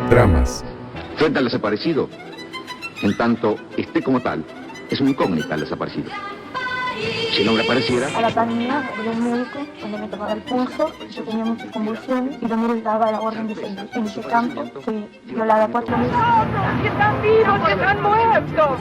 Dramas. Frente al desaparecido, en tanto esté como tal, es una incógnita el desaparecido. Si el hombre apareciera... A la pandemia, de un médico, cuando me tomaba el pulso, yo tenía muchas convulsiones y no me daba la orden de seguir. En ese campo fui violada 4 veces. ¡Que están vivos, que están muertos!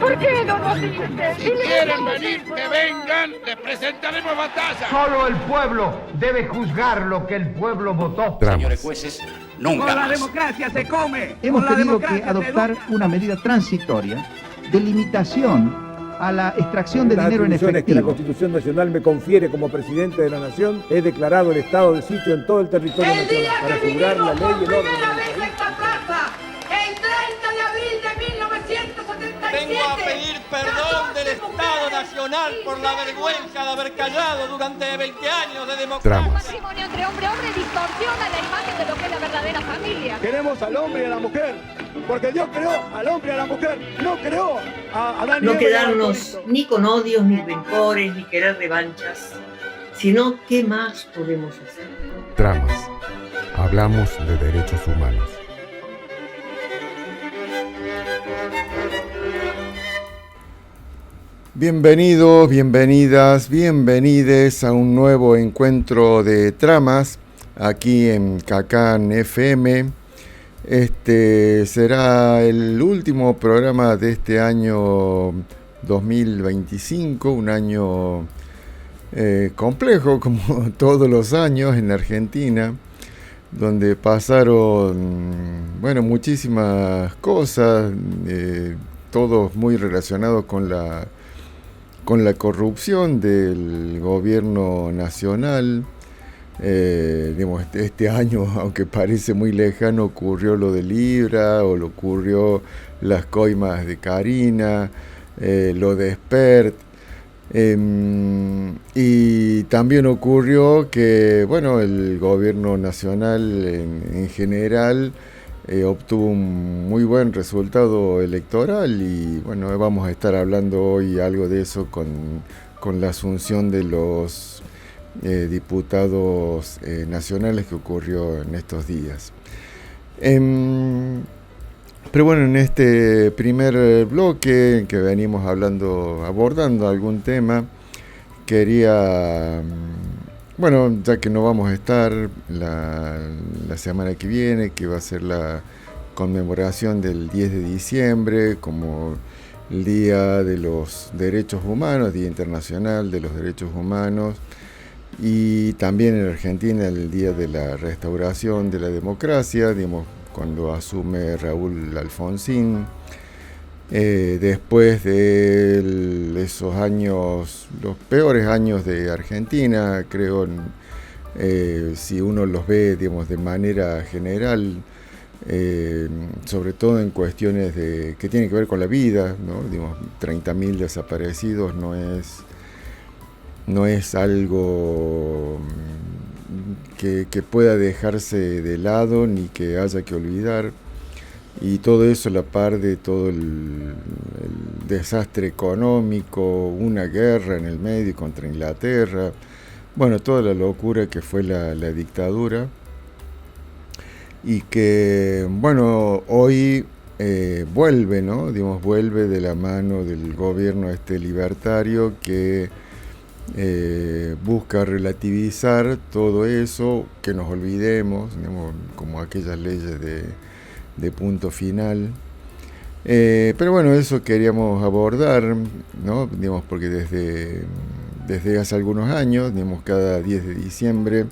¿Por qué no nos dicen? Si quieren venir, que vengan, les presentaremos batalla. Solo el pueblo debe juzgar lo que el pueblo votó. Dramas. Señores jueces, nunca Con la más. democracia se come. Hemos Con la tenido que democracia se adoptar educa. una medida transitoria de limitación a la extracción de Las dinero en atribuciones que la efectivo. Constitución Nacional me confiere como presidente de la Nación, he declarado el estado de sitio en todo el territorio nacional para asegurar la ley y el orden. esta plaza, el 30 de abril de 1977. Vengo a pedir perdón del Estado Nacional por la vergüenza de haber callado durante 20 años de democracia. Dramas. El matrimonio entre hombre y hombre distorsiona la imagen de lo que es la verdadera familia. Queremos al hombre y a la mujer, porque Dios creó al hombre y a la mujer, no creó a Adán y No Eva. quedarnos ni con odios, ni rencores, ni querer revanchas, sino qué más podemos hacer. Dramas. Hablamos de derechos humanos. Bienvenidos, bienvenidas, bienvenides a un nuevo encuentro de tramas aquí en Cacán FM. Este será el último programa de este año 2025, un año complejo como todos los años en Argentina, donde pasaron, muchísimas cosas, todos muy relacionados con la corrupción del gobierno nacional. Este año, aunque parece muy lejano, ocurrió lo de Libra, o lo ocurrió las coimas de Karina, lo de Spert, y también ocurrió que, el gobierno nacional en general obtuvo un muy buen resultado electoral, y vamos a estar hablando hoy algo de eso con la asunción de los diputados nacionales que ocurrió en estos días. Pero en este primer bloque que venimos abordando algún tema, quería, ya que no vamos a estar la semana que viene, que va a ser la conmemoración del 10 de diciembre como el Día de los Derechos Humanos, Día Internacional de los Derechos Humanos, y también en Argentina el Día de la Restauración de la Democracia, cuando asume Raúl Alfonsín, después de esos años, los peores años de Argentina, creo, si uno los ve, de manera general, sobre todo en cuestiones que tienen que ver con la vida, ¿no? 30.000 desaparecidos no es algo que pueda dejarse de lado ni que haya que olvidar, y todo eso a la par de todo el desastre económico, una guerra en el medio contra Inglaterra, toda la locura que fue la dictadura, y que hoy vuelve, ¿no? Vuelve de la mano del gobierno libertario que busca relativizar todo eso, que nos olvidemos, como aquellas leyes de punto final. Pero eso queríamos abordar, ¿no? Porque desde hace algunos años, cada 10 de diciembre,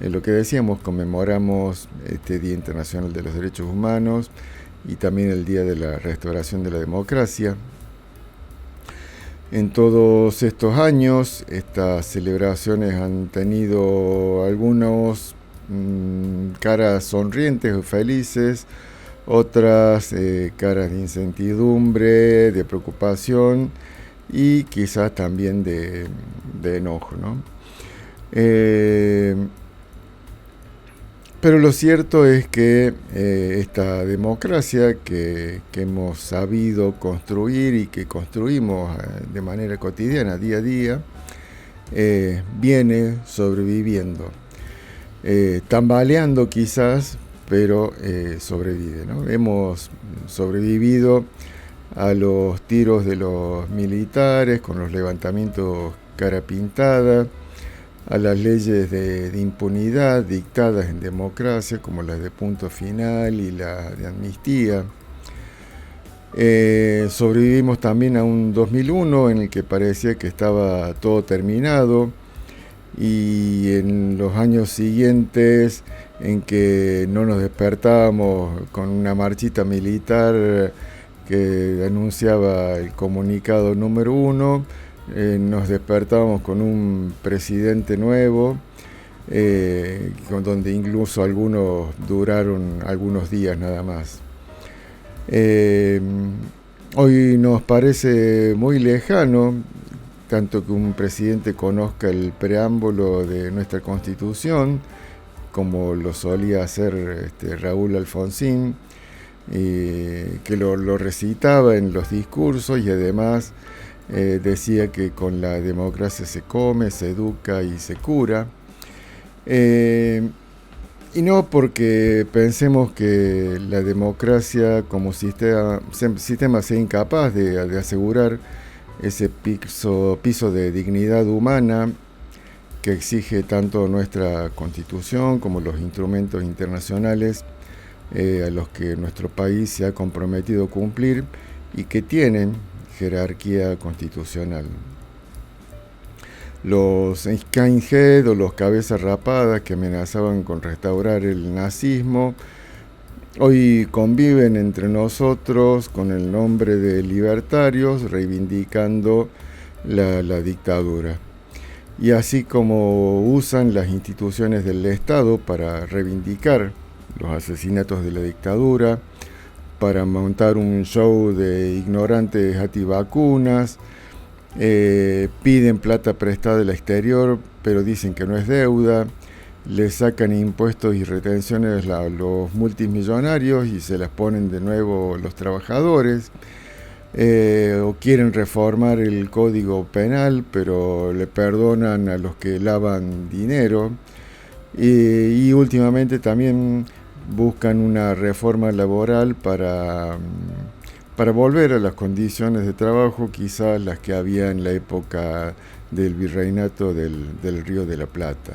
lo que decíamos, conmemoramos este Día Internacional de los Derechos Humanos y también el Día de la Restauración de la Democracia. En todos estos años, estas celebraciones han tenido algunos caras sonrientes o felices, otras caras de incertidumbre, de preocupación y quizás también de enojo, ¿no? Pero lo cierto es que esta democracia que hemos sabido construir y que construimos de manera cotidiana, día a día, viene sobreviviendo, tambaleando quizás pero sobrevive, ¿no? Hemos sobrevivido a los tiros de los militares, con los levantamientos cara pintada, a las leyes de impunidad dictadas en democracia, como las de punto final y la de amnistía. Sobrevivimos también a un 2001 en el que parecía que estaba todo terminado, y en los años siguientes en que no nos despertábamos con una marchita militar que anunciaba el comunicado número 1, nos despertábamos con un presidente nuevo, donde incluso algunos duraron algunos días nada más. Hoy nos parece muy lejano tanto que un presidente conozca el preámbulo de nuestra Constitución, como lo solía hacer Raúl Alfonsín, que lo recitaba en los discursos, y además decía que con la democracia se come, se educa y se cura. Y no porque pensemos que la democracia como sistema sea incapaz de asegurar ese piso de dignidad humana que exige tanto nuestra Constitución como los instrumentos internacionales a los que nuestro país se ha comprometido a cumplir y que tienen jerarquía constitucional. Los skinhead o los cabezas rapadas que amenazaban con restaurar el nazismo hoy conviven entre nosotros con el nombre de libertarios, reivindicando la dictadura. Y así como usan las instituciones del Estado para reivindicar los asesinatos de la dictadura, para montar un show de ignorantes antivacunas, piden plata prestada del exterior, pero dicen que no es deuda, le sacan impuestos y retenciones a los multimillonarios y se las ponen de nuevo los trabajadores, o quieren reformar el Código Penal, pero le perdonan a los que lavan dinero, y últimamente también buscan una reforma laboral para volver a las condiciones de trabajo, quizás las que había en la época del virreinato del Río de la Plata.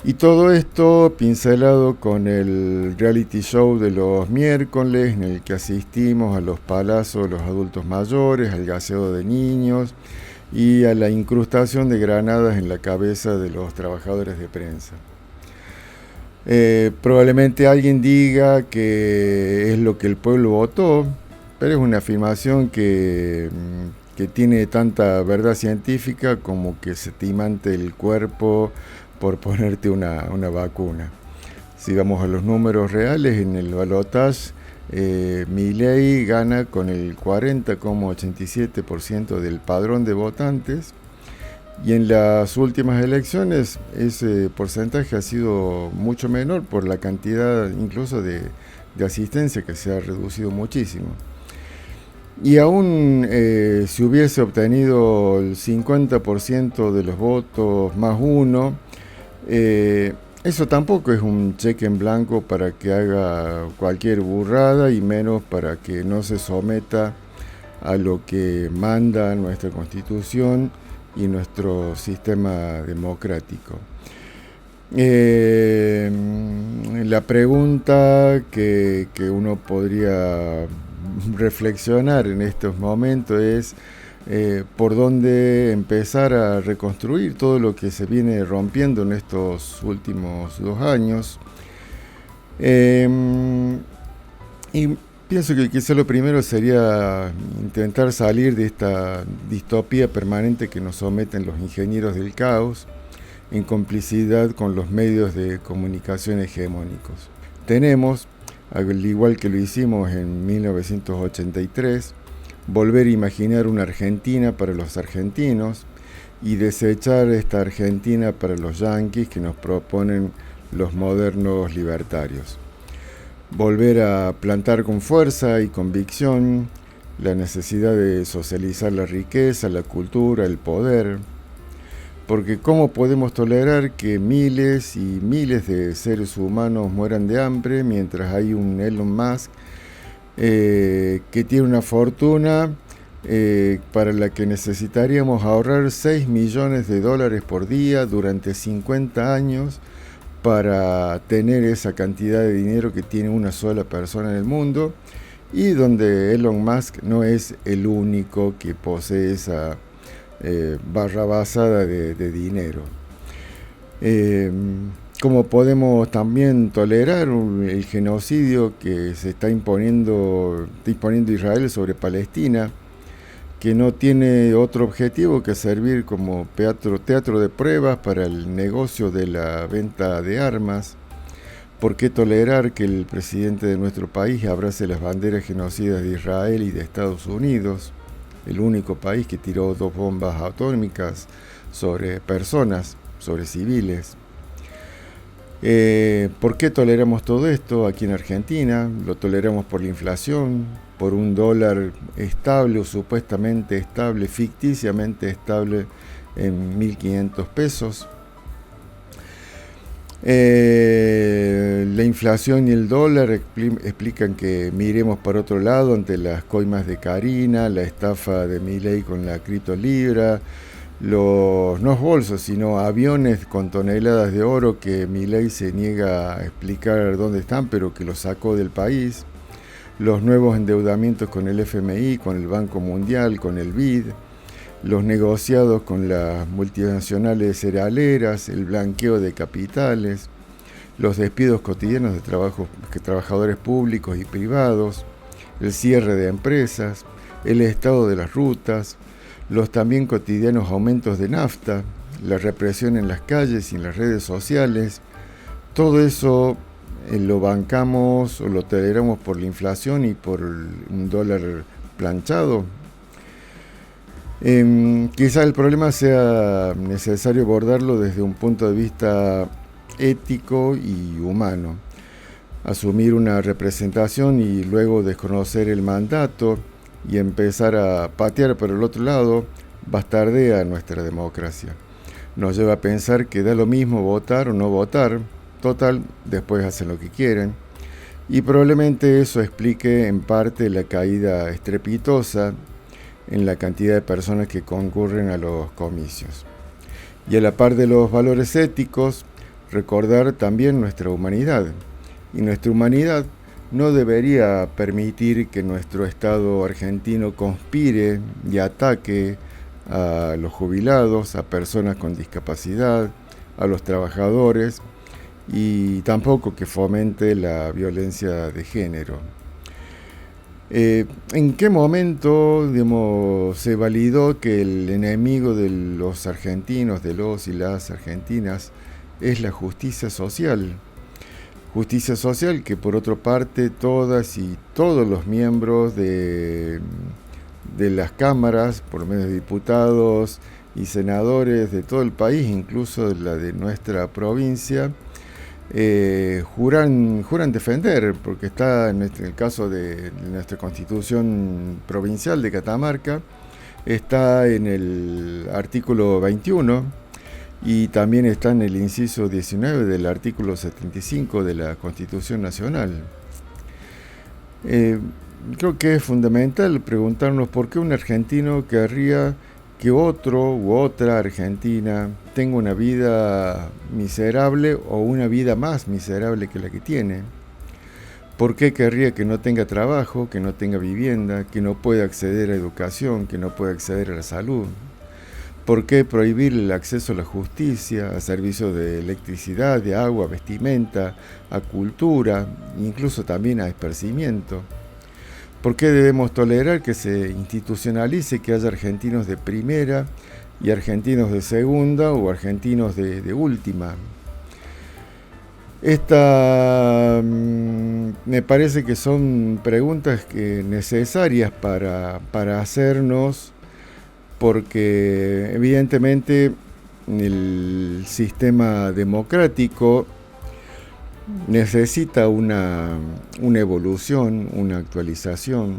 Y todo esto pincelado con el reality show de los miércoles, en el que asistimos a los palazos de los adultos mayores, al gaseo de niños y a la incrustación de granadas en la cabeza de los trabajadores de prensa. Probablemente alguien diga que es lo que el pueblo votó, pero es una afirmación que tiene tanta verdad científica como que se te imante el cuerpo por ponerte una vacuna. Si vamos a los números reales, en el balotaje, Milei gana con el 40,87% del padrón de votantes, y en las últimas elecciones ese porcentaje ha sido mucho menor por la cantidad incluso de asistencia, que se ha reducido muchísimo. Y aún si hubiese obtenido el 50% de los votos más uno, eso tampoco es un cheque en blanco para que haga cualquier burrada, y menos para que no se someta a lo que manda nuestra Constitución y nuestro sistema democrático. La pregunta que uno podría reflexionar en estos momentos es por dónde empezar a reconstruir todo lo que se viene rompiendo en estos últimos 2 años. Y pienso que quizá lo primero sería intentar salir de esta distopía permanente que nos someten los ingenieros del caos, en complicidad con los medios de comunicación hegemónicos. Tenemos, al igual que lo hicimos en 1983, volver a imaginar una Argentina para los argentinos y desechar esta Argentina para los yanquis que nos proponen los modernos libertarios. Volver a plantar con fuerza y convicción la necesidad de socializar la riqueza, la cultura, el poder. Porque ¿cómo podemos tolerar que miles y miles de seres humanos mueran de hambre mientras hay un Elon Musk que tiene una fortuna para la que necesitaríamos ahorrar $6 millones por día durante 50 años para tener esa cantidad de dinero que tiene una sola persona en el mundo, y donde Elon Musk no es el único que posee esa barra basada de dinero? ¿Cómo podemos también tolerar el genocidio que se está imponiendo Israel sobre Palestina, que no tiene otro objetivo que servir como teatro de pruebas para el negocio de la venta de armas? ¿Por qué tolerar que el presidente de nuestro país abrace las banderas genocidas de Israel y de Estados Unidos, el único país que tiró 2 bombas atómicas sobre personas, sobre civiles? ¿Por qué toleramos todo esto aquí en Argentina? Lo toleramos por la inflación, por un dólar estable o supuestamente estable, ficticiamente estable en 1.500 pesos. La inflación y el dólar explican que miremos para otro lado ante las coimas de Karina, la estafa de Milei con la criptolibra, no bolsos, sino aviones con toneladas de oro que Milei se niega a explicar dónde están, pero que los sacó del país, los nuevos endeudamientos con el FMI, con el Banco Mundial, con el BID, los negociados con las multinacionales cerealeras, el blanqueo de capitales, los despidos cotidianos de trabajadores públicos y privados, el cierre de empresas, el estado de las rutas, los también cotidianos aumentos de nafta, la represión en las calles y en las redes sociales. Todo eso lo bancamos o lo toleramos por la inflación y por un dólar planchado. Quizá el problema sea necesario abordarlo desde un punto de vista ético y humano. Asumir una representación y luego desconocer el mandato y empezar a patear por el otro lado bastardea nuestra democracia. Nos lleva a pensar que da lo mismo votar o no votar, total, después hacen lo que quieren, y probablemente eso explique en parte la caída estrepitosa en la cantidad de personas que concurren a los comicios. Y a la par de los valores éticos, recordar también nuestra humanidad. Y nuestra humanidad no debería permitir que nuestro Estado argentino conspire y ataque a los jubilados, a personas con discapacidad, a los trabajadores, y tampoco que fomente la violencia de género. ¿En qué momento, se validó que el enemigo de los argentinos, de los y las argentinas, es la justicia social? Justicia social que, por otra parte, todas y todos los miembros de las cámaras, por lo menos diputados y senadores de todo el país, incluso la de nuestra provincia, juran defender, porque está en el caso de nuestra Constitución Provincial de Catamarca, está en el artículo 21 y también está en el inciso 19 del artículo 75 de la Constitución Nacional. Creo que es fundamental preguntarnos por qué un argentino querría que otro u otra argentina tenga una vida miserable o una vida más miserable que la que tiene. ¿Por qué querría que no tenga trabajo, que no tenga vivienda, que no pueda acceder a educación, que no pueda acceder a la salud? ¿Por qué prohibir el acceso a la justicia, a servicios de electricidad, de agua, vestimenta, a cultura, incluso también a esparcimiento? ¿Por qué debemos tolerar que se institucionalice que haya argentinos de primera y argentinos de segunda o argentinos de última? Me parece que son preguntas necesarias para hacernos, porque evidentemente el sistema democrático necesita una evolución, una actualización,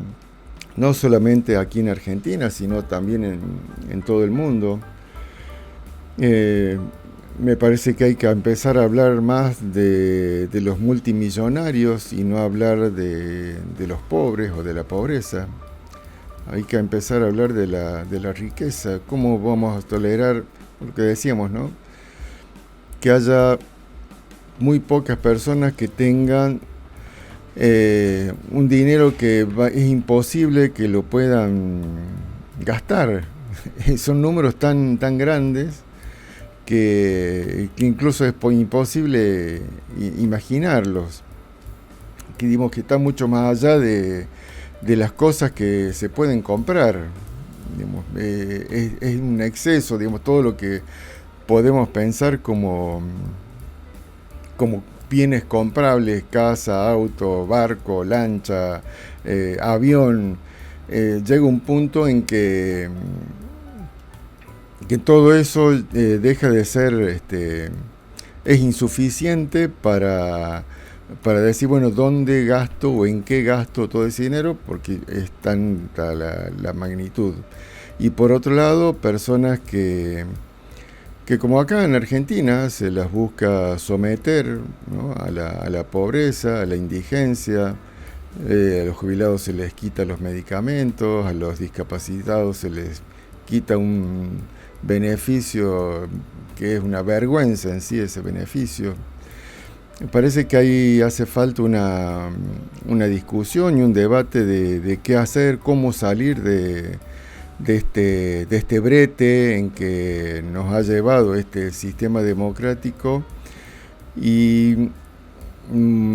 no solamente aquí en Argentina, sino también en todo el mundo. Me parece que hay que empezar a hablar más de los multimillonarios y no hablar de los pobres o de la pobreza. Hay que empezar a hablar de la riqueza. ¿Cómo vamos a tolerar lo que decíamos, ¿no? Que haya muy pocas personas que tengan un dinero que es imposible que lo puedan gastar. Son números tan grandes que incluso es imposible imaginarlos. Que digamos que está mucho más allá de las cosas que se pueden comprar. Digamos, es un exceso, digamos, todo lo que podemos pensar como bienes comprables, casa, auto, barco, lancha, avión. Llega un punto en que todo eso deja de ser, es insuficiente para decir, bueno, ¿dónde gasto o en qué gasto todo ese dinero? Porque es tanta la magnitud. Y por otro lado, personas que como acá en Argentina se las busca someter, ¿no? a la pobreza, a la indigencia. A los jubilados se les quita los medicamentos, a los discapacitados se les quita un beneficio que es una vergüenza en sí, ese beneficio. Me parece que ahí hace falta una discusión y un debate de qué hacer, cómo salir de este brete en que nos ha llevado este sistema democrático y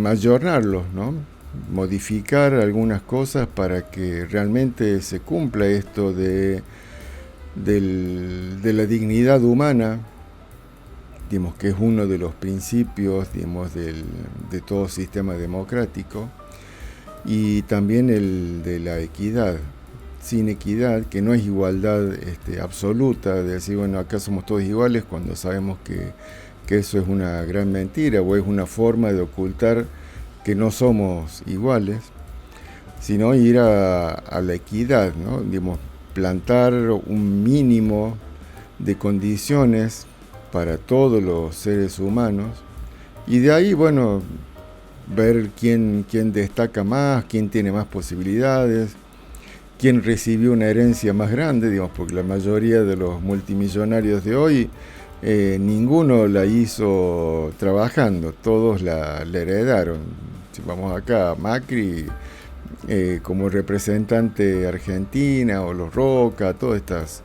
ayornarlo, ¿no? Modificar algunas cosas para que realmente se cumpla esto de la dignidad humana, digamos, que es uno de los principios, digamos, de todo sistema democrático, y también el de la equidad. Sin equidad, que no es igualdad absoluta, de decir, bueno, acá somos todos iguales, cuando sabemos que eso es una gran mentira o es una forma de ocultar que no somos iguales, sino ir a la equidad, ¿no? Digamos, plantar un mínimo de condiciones para todos los seres humanos y de ahí, bueno, ver quién destaca más, quién tiene más posibilidades, quién recibió una herencia más grande, digamos, porque la mayoría de los multimillonarios de hoy ninguno la hizo trabajando, todos la heredaron. Si vamos acá, Macri como representante argentina, o los Roca, todas estas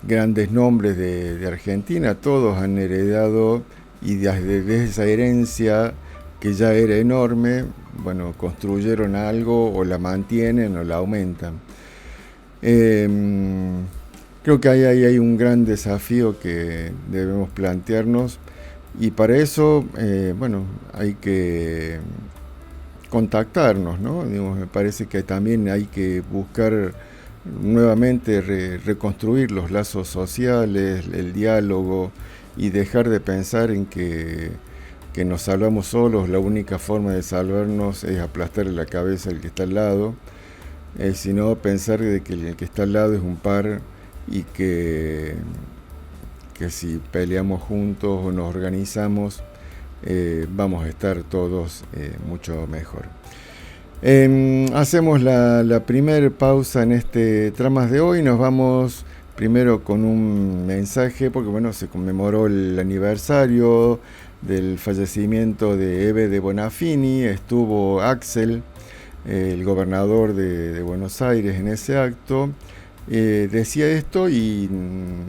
grandes nombres de Argentina, todos han heredado y desde esa herencia que ya era enorme, bueno, construyeron algo o la mantienen o la aumentan. Creo que ahí hay un gran desafío que debemos plantearnos y para eso, bueno, hay que contactarnos, ¿no? Digamos, me parece que también hay que buscar nuevamente reconstruir los lazos sociales, el diálogo y dejar de pensar en que nos salvamos solos, la única forma de salvarnos es aplastarle la cabeza al que está al lado, sino pensar de que el que está al lado es un par y que si peleamos juntos o nos organizamos, vamos a estar todos mucho mejor. Hacemos la primera pausa en este Tramas de hoy. Nos vamos primero con un mensaje, porque bueno, se conmemoró el aniversario del fallecimiento de Eve de Bonafini. Estuvo Axel, el gobernador de Buenos Aires, en ese acto. Decía esto y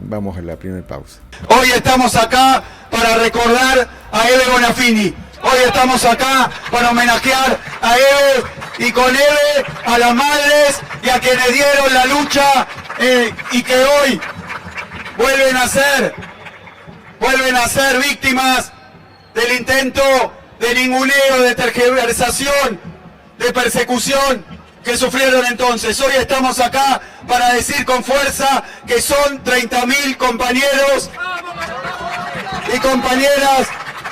vamos a la primera pausa. Hoy estamos acá para recordar a Eve Bonafini. Hoy estamos acá para homenajear a Eve y con Eve a las madres y a quienes dieron la lucha y que hoy vuelven a ser víctimas del intento de ninguneo, de tergiversación, de persecución que sufrieron entonces. Hoy estamos acá para decir con fuerza que son 30.000 compañeros y compañeras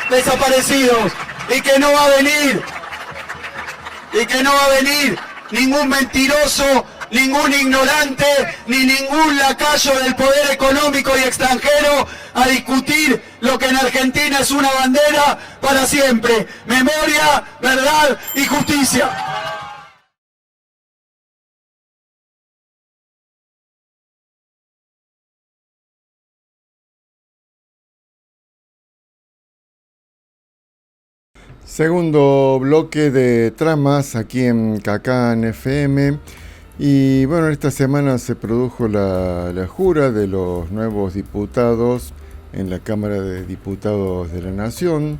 desaparecidos y que no va a venir ningún mentiroso ningún ignorante ni ningún lacayo del poder económico y extranjero a discutir lo que en Argentina es una bandera para siempre: memoria, verdad y justicia. Segundo bloque de tramas aquí en Cacán FM. Y bueno, esta semana se produjo la jura de los nuevos diputados en la Cámara de Diputados de la Nación.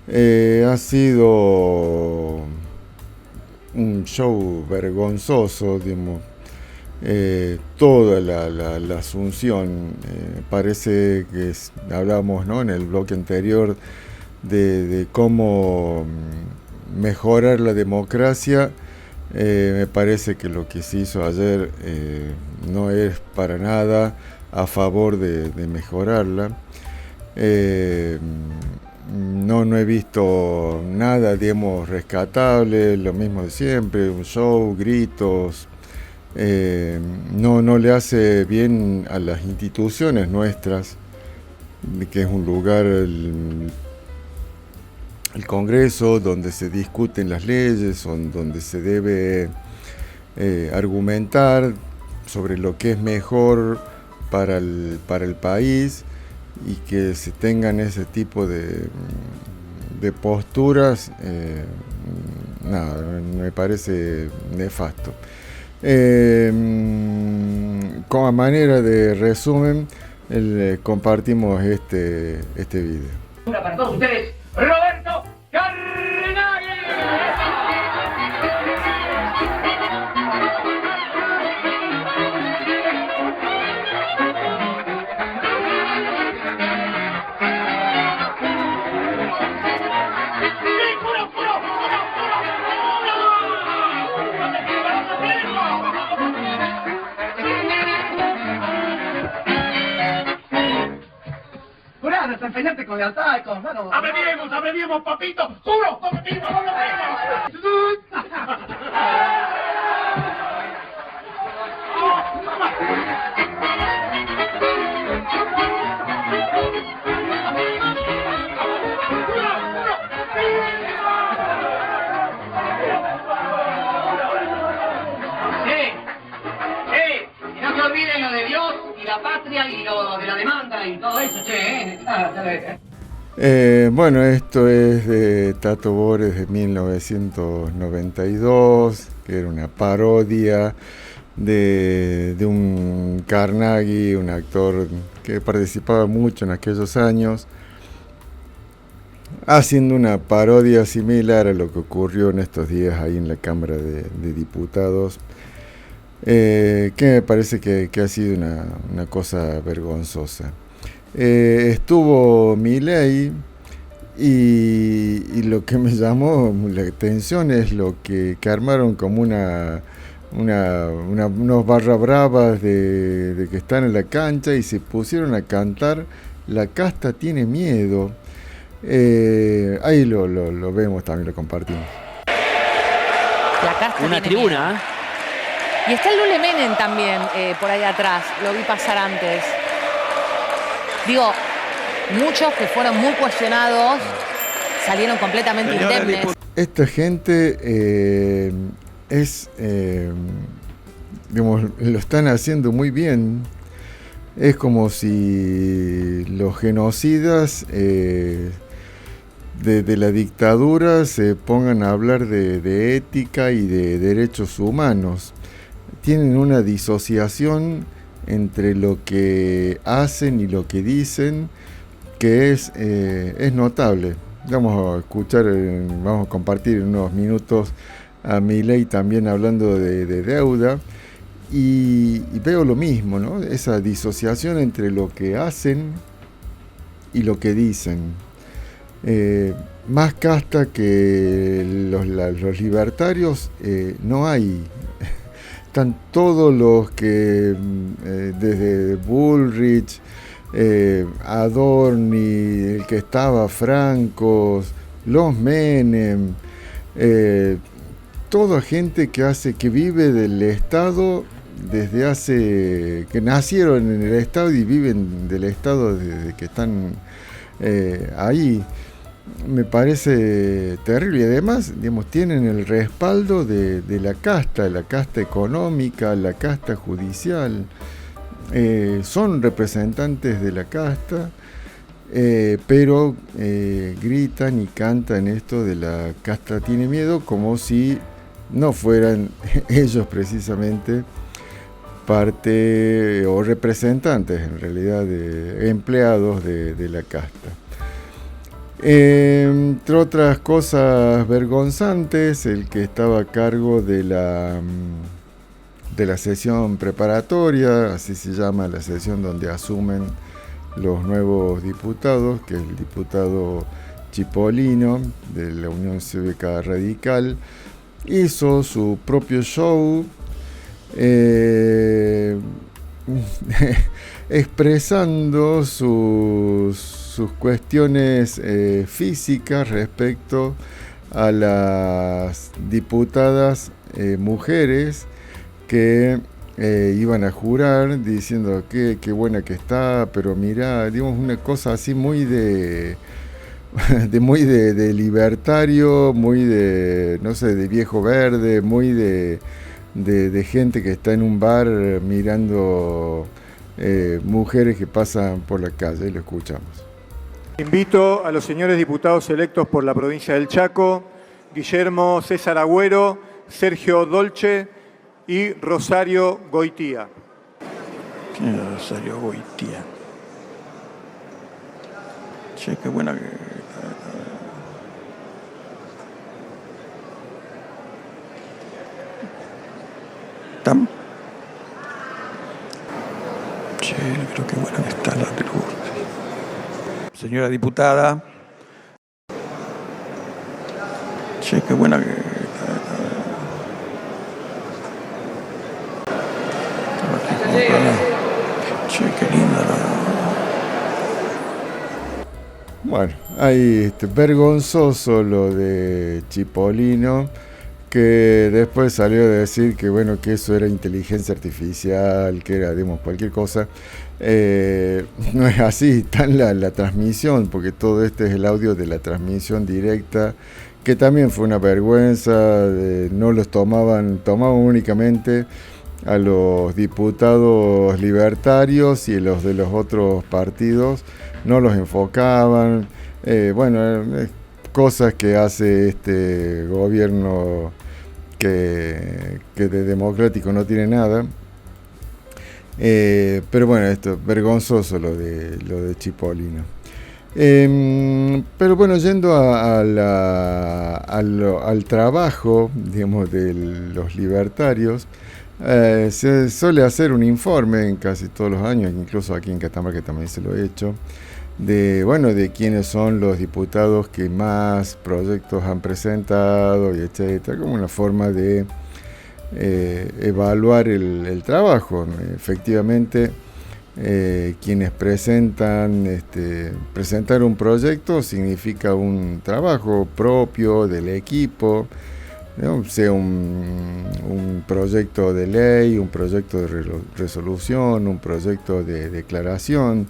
Ha sido un show vergonzoso, digamos. Toda la asunción, parece que hablábamos, ¿no?, en el bloque anterior de cómo mejorar la democracia. Me parece que lo que se hizo ayer no es para nada a favor de mejorarla. No he visto nada, digamos, rescatable, lo mismo de siempre, un show, gritos. No le hace bien a las instituciones nuestras, que es un lugar, el Congreso, donde se discuten las leyes, donde se debe argumentar sobre lo que es mejor para el país, y que se tengan ese tipo de posturas, nada, me parece nefasto. Como manera de resumen, compartimos este video. Para todos ustedes, Roberto Carnaghi. Jurado, desempeñarte con lealtad y con mano. ¡Abreviemos, papito! ¡Juro! ¡Papito, no lo y no se olviden lo de Dios y la patria y lo de la demanda y todo eso, Bueno, esto es de Tato Bores de 1992, que era una parodia de un Carnaghi, un actor que participaba mucho en aquellos años, haciendo una parodia similar a lo que ocurrió en estos días ahí en la Cámara de Diputados, que me parece que ha sido una cosa vergonzosa. Estuvo Milei y lo que me llamó la atención es lo que armaron como unos barra bravas de que están en la cancha, y se pusieron a cantar La Casta Tiene Miedo. Ahí lo vemos, también lo compartimos. La Casta una tiene tribuna, miedo. Y está el Lule Menem también por ahí atrás, lo vi pasar antes. Digo, muchos que fueron muy cuestionados salieron completamente indemnes. Esta gente digamos, lo están haciendo muy bien. Es como si los genocidas de la dictadura se pongan a hablar de ética y de derechos humanos. Tienen una disociación entre lo que hacen y lo que dicen, que es notable. Vamos a escuchar, vamos a compartir en unos minutos a Milei también hablando de deuda, y veo lo mismo, ¿no? Esa disociación entre lo que hacen y lo que dicen. Más casta que los libertarios no hay. Están todos los que, desde Bullrich, Adorni, el que estaba Franco, los Menem, toda gente que vive del Estado que nacieron en el Estado y viven del Estado desde que están ahí. Me parece terrible y además, digamos, tienen el respaldo de la casta económica, la casta judicial. Son representantes de la casta, pero gritan y cantan esto de la casta tiene miedo, como si no fueran ellos precisamente parte o representantes en realidad de empleados de la casta. Entre otras cosas vergonzantes, el que estaba a cargo de la sesión preparatoria, así se llama la sesión donde asumen los nuevos diputados, que es el diputado Cipollino de la Unión Cívica Radical, hizo su propio show expresando sus cuestiones físicas respecto a las diputadas mujeres que iban a jurar, diciendo que qué buena que está, pero mirá, digamos una cosa así muy de libertario, muy de, no sé, de viejo verde, muy de gente que está en un bar mirando mujeres que pasan por la calle. Lo escuchamos. Invito a los señores diputados electos por la provincia del Chaco, Guillermo César Agüero, Sergio Dolce y Rosario Goitía. ¿Quién es Rosario Goitía? Che, qué buena que... ¿Tam? Che, creo que buena que está la luz. Señora diputada. Che, qué buena que... Che, qué linda la... Bueno, ahí vergonzoso lo de Cipollino, que después salió a decir que bueno, que eso era inteligencia artificial, que era, digamos, cualquier cosa. No es así, está en la transmisión, porque todo este es el audio de la transmisión directa, que también fue una vergüenza. No los tomaban únicamente a los diputados libertarios y los de los otros partidos, no los enfocaban. Cosas que hace este gobierno que de democrático no tiene nada. Pero bueno, esto vergonzoso lo de Cipollino. Pero bueno, yendo al trabajo, digamos, de los libertarios, se suele hacer un informe en casi todos los años, incluso aquí en Catamarca también se lo he hecho, de quiénes son los diputados que más proyectos han presentado y etcétera, como una forma de evaluar el trabajo. Efectivamente, quienes presentar un proyecto significa un trabajo propio del equipo, ¿no? Sea un proyecto de ley, un proyecto de resolución, un proyecto de declaración.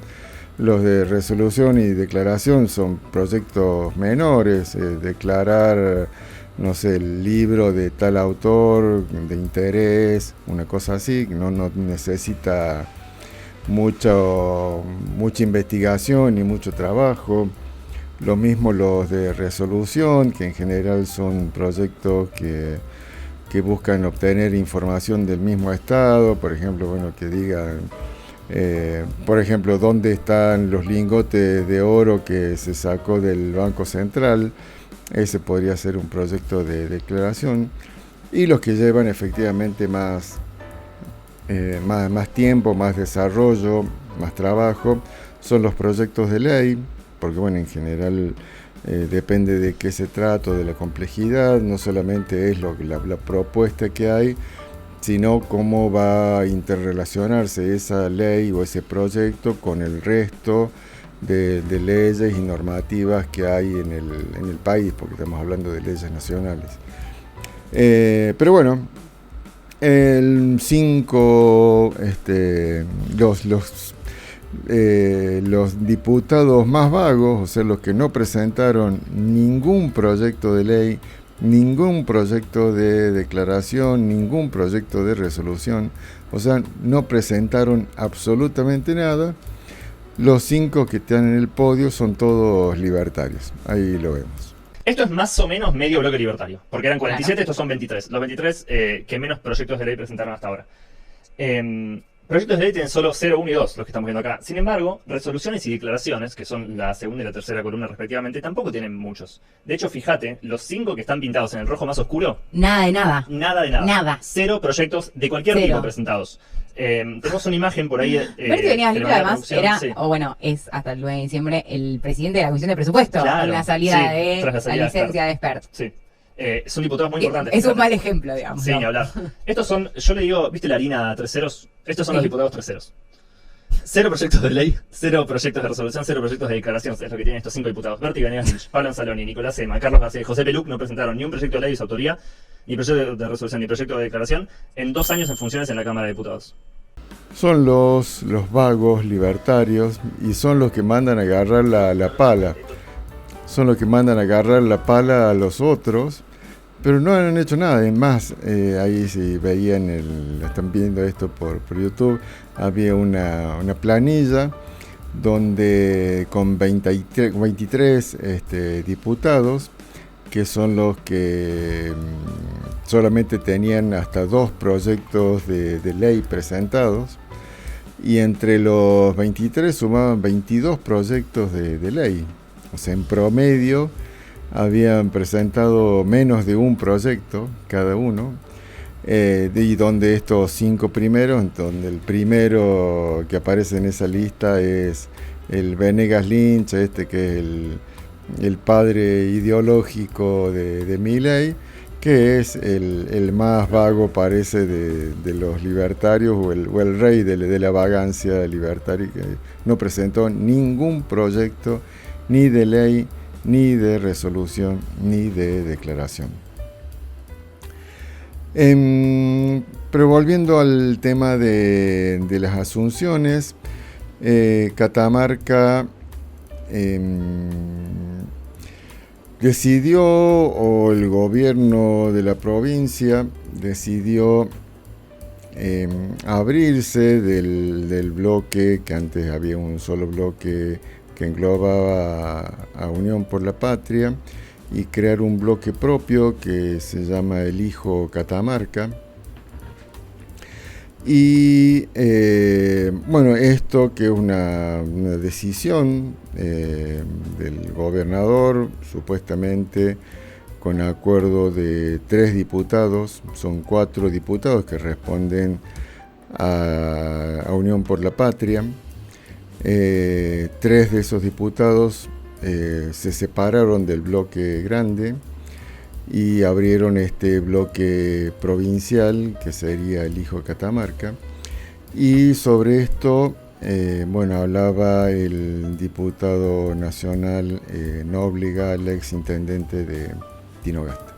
Los de resolución y declaración son proyectos menores, declarar, no sé, el libro de tal autor de interés, una cosa así, que no necesita mucha investigación ni mucho trabajo. Lo mismo los de resolución, que en general son proyectos que buscan obtener información del mismo Estado, por ejemplo, que digan, por ejemplo, dónde están los lingotes de oro que se sacó del Banco Central. Ese podría ser un proyecto de declaración. Y los que llevan efectivamente más tiempo, más desarrollo, más trabajo, son los proyectos de ley, porque bueno, en general depende de qué se trata, de la complejidad, no solamente es la propuesta que hay, sino cómo va a interrelacionarse esa ley o ese proyecto con el resto de leyes y normativas que hay en el país, porque estamos hablando de leyes nacionales. Pero bueno, los diputados más vagos, o sea, los que no presentaron ningún proyecto de ley, ningún proyecto de declaración, ningún proyecto de resolución, o sea, no presentaron absolutamente nada. Los 5 que están en el podio son todos libertarios, ahí lo vemos. Esto es más o menos medio bloque libertario, porque eran 47, estos son 23. Los 23 que menos proyectos de ley presentaron hasta ahora. Proyectos de ley tienen solo 0, 1 y 2, los que estamos viendo acá. Sin embargo, resoluciones y declaraciones, que son la segunda y la tercera columna respectivamente, tampoco tienen muchos. De hecho, fíjate, los 5 que están pintados en el rojo más oscuro... Nada de nada. Nada de nada. Nada. 0 proyectos de cualquier tipo presentados. Tenemos una imagen por ahí... Berti Venegas Lito, además, era, sí. O bueno, es hasta el 9 de diciembre, el presidente de la Comisión de Presupuesto, claro, en la salida sí, de tras la licencia de expert. Sí. Son diputados muy importantes. Es un mal ejemplo, digamos. Sí, ni hablar. Estos son, yo le digo, ¿viste la harina 3 ceros? Estos son los diputados 3 ceros. 0 proyectos de ley, 0 proyectos de resolución, 0 proyectos de declaración, es lo que tienen estos 5 diputados. Berti Venegas Lynch, Pablo Anzaloni, Nicolás Ema, Carlos García y José Peluc no presentaron ni un proyecto de ley de su autoría, ni proyecto de resolución, ni proyecto de declaración en 2 años en funciones en la Cámara de Diputados. Son los vagos libertarios y son los que mandan a agarrar la pala. Son los que mandan a agarrar la pala a los otros, pero no han hecho nada. Es más, ahí si veían, están viendo esto por YouTube, había una planilla donde con 23 diputados, que son los que solamente tenían hasta 2 proyectos de ley presentados, y entre los 23 sumaban 22 proyectos de ley. O sea, en promedio habían presentado menos de un proyecto cada uno, y donde estos 5 primeros, donde el primero que aparece en esa lista es el Venegas Lynch, que es el padre ideológico de Milei, que es el más vago, parece, de los libertarios, o el rey de la vagancia libertaria, que no presentó ningún proyecto ni de ley, ni de resolución, ni de declaración. Pero volviendo al tema de las asunciones, Catamarca decidió, o el gobierno de la provincia decidió abrirse del bloque, que antes había un solo bloque que englobaba a Unión por la Patria, y crear un bloque propio que se llama Elijo Catamarca. Y bueno, esto que es una decisión del gobernador, supuestamente con acuerdo de 3 diputados, son 4 diputados que responden a Unión por la Patria. 3 de esos diputados se separaron del bloque grande y abrieron este bloque provincial, que sería Elijo Catamarca. Y sobre esto, bueno, hablaba el diputado nacional Nóbrega, el ex intendente de Tinogasta.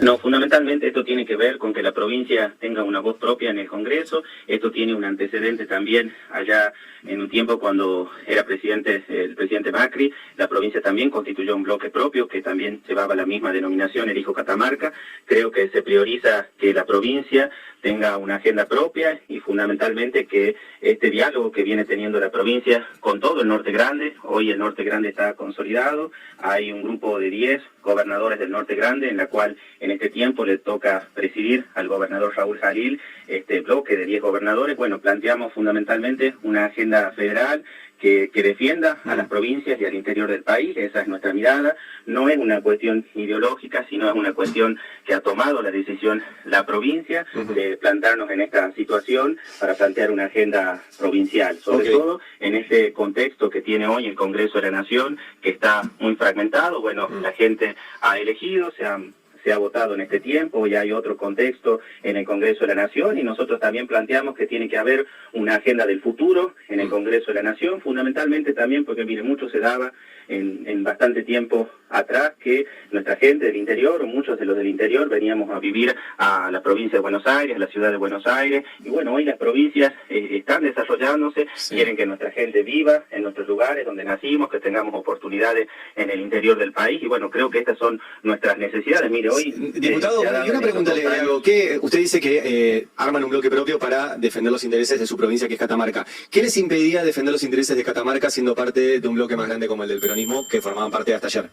No, fundamentalmente esto tiene que ver con que la provincia tenga una voz propia en el Congreso. Esto tiene un antecedente también allá en un tiempo cuando era el presidente Macri. La provincia también constituyó un bloque propio que también llevaba la misma denominación, Elijo Catamarca. Creo que se prioriza que la provincia tenga una agenda propia y fundamentalmente que este diálogo que viene teniendo la provincia con todo el Norte Grande, hoy el Norte Grande está consolidado, hay un grupo de 10 gobernadores del Norte Grande, en la cual en este tiempo le toca presidir al gobernador Raúl Jalil este bloque de 10 gobernadores. Bueno, planteamos fundamentalmente una agenda federal que defienda a las provincias y al interior del país. Esa es nuestra mirada. No es una cuestión ideológica, sino es una cuestión que ha tomado la decisión la provincia de plantarnos en esta situación para plantear una agenda provincial, sobre todo en este contexto que tiene hoy el Congreso de la Nación, que está muy fragmentado. Bueno, la gente ha elegido, se ha votado en este tiempo, y hay otro contexto en el Congreso de la Nación, y nosotros también planteamos que tiene que haber una agenda del futuro en el Congreso de la Nación, fundamentalmente también porque, mire, mucho se daba en bastante tiempo atrás que nuestra gente del interior, o muchos de los del interior, veníamos a vivir a la provincia de Buenos Aires, a la ciudad de Buenos Aires, y bueno, hoy las provincias están desarrollándose, quieren que nuestra gente viva en nuestros lugares donde nacimos, que tengamos oportunidades en el interior del país, y bueno, creo que estas son nuestras necesidades. Mire, hoy... Diputado, y una pregunta le hago, que usted dice que arman un bloque propio para defender los intereses de su provincia, que es Catamarca. ¿Qué les impedía defender los intereses de Catamarca siendo parte de un bloque más grande como el del peronismo, que formaban parte hasta ayer?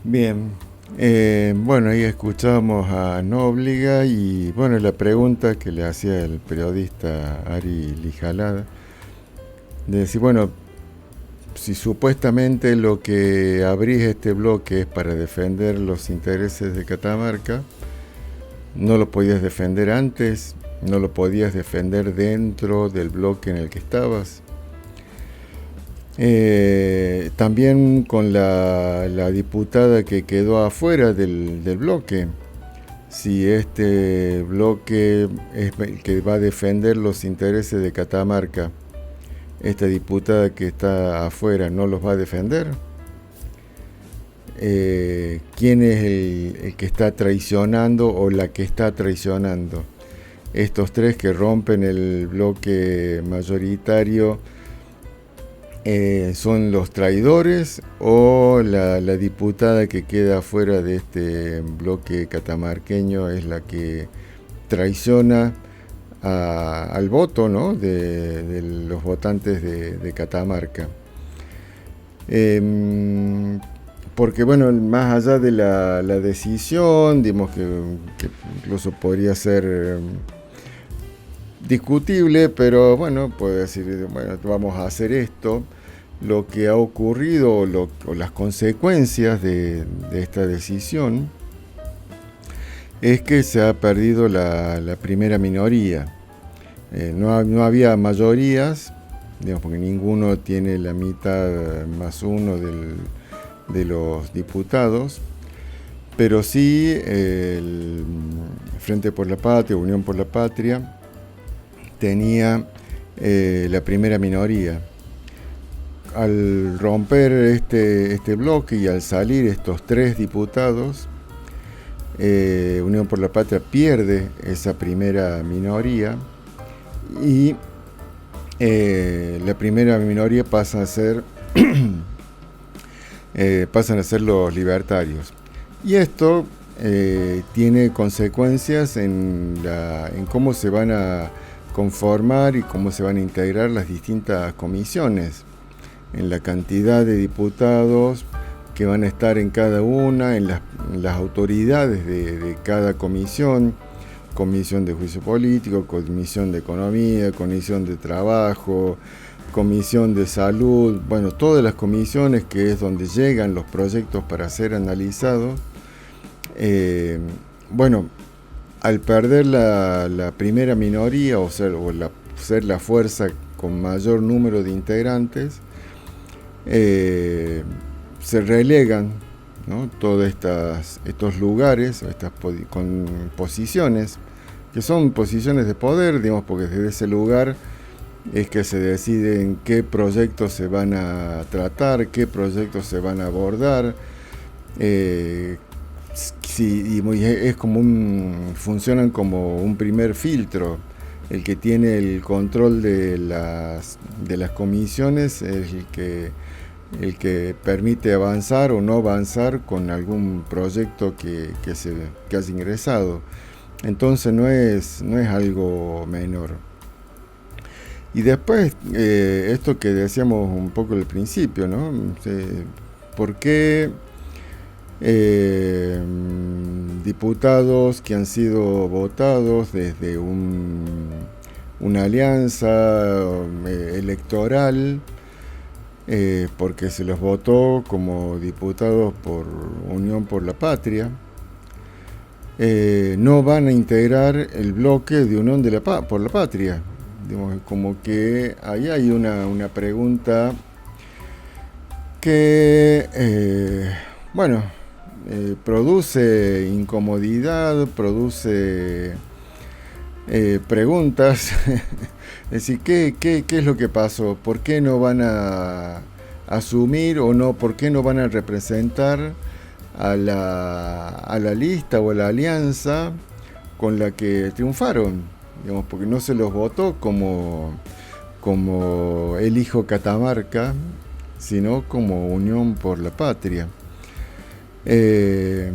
Bien, bueno, ahí escuchamos a Nóbliga y bueno, la pregunta que le hacía el periodista Ari Lijalada, de decir, bueno, si supuestamente lo que abrís este bloque es para defender los intereses de Catamarca, ¿no lo podías defender antes? ¿No lo podías defender dentro del bloque en el que estabas? También con la diputada que quedó afuera del bloque, si este bloque es el que va a defender los intereses de Catamarca, esta diputada que está afuera no los va a defender. ¿Quién es el que está traicionando o la que está traicionando? Estos tres que rompen el bloque mayoritario, ¿son los traidores o la diputada que queda fuera de este bloque catamarqueño es la que traiciona al voto, ¿no?, de los votantes de Catamarca? Porque bueno, más allá de la decisión, digamos que incluso podría ser discutible, pero bueno, puede decir, bueno, vamos a hacer esto. Lo que ha ocurrido o las consecuencias de esta decisión es que se ha perdido la primera minoría. No había mayorías, digamos, porque ninguno tiene la mitad más uno de los diputados, pero sí el Frente por la Patria, Unión por la Patria, tenía la primera minoría. Al romper este bloque y al salir estos tres diputados, Unión por la Patria pierde esa primera minoría y la primera minoría pasa a ser pasan a ser los libertarios. Y esto tiene consecuencias en cómo se van a conformar y cómo se van a integrar las distintas comisiones, en la cantidad de diputados que van a estar en cada una, en las autoridades de cada comisión, comisión de juicio político, comisión de economía, comisión de trabajo, comisión de salud, bueno, todas las comisiones que es donde llegan los proyectos para ser analizados. Bueno, al perder la primera minoría o ser la fuerza con mayor número de integrantes, se relegan, ¿no?, todos estos lugares, con posiciones, que son posiciones de poder, digamos, porque desde ese lugar es que se decide en qué proyectos se van a tratar, qué proyectos se van a abordar. Funcionan como un primer filtro. El que tiene el control de las comisiones es el que permite avanzar o no avanzar con algún proyecto que haya ingresado. Entonces no es algo menor. Y después, esto que decíamos un poco al principio, ¿no? ¿Por qué diputados que han sido votados desde una alianza electoral, porque se los votó como diputados por Unión por la Patria, no van a integrar el bloque de Unión por la Patria? Digamos, como que ahí hay una pregunta que, produce incomodidad, produce preguntas. Es decir, ¿qué es lo que pasó? ¿Por qué no van a asumir o no, por qué no van a representar a la lista o a la alianza con la que triunfaron, digamos, porque no se los votó como Elijo Catamarca, sino como Unión por la Patria. Esto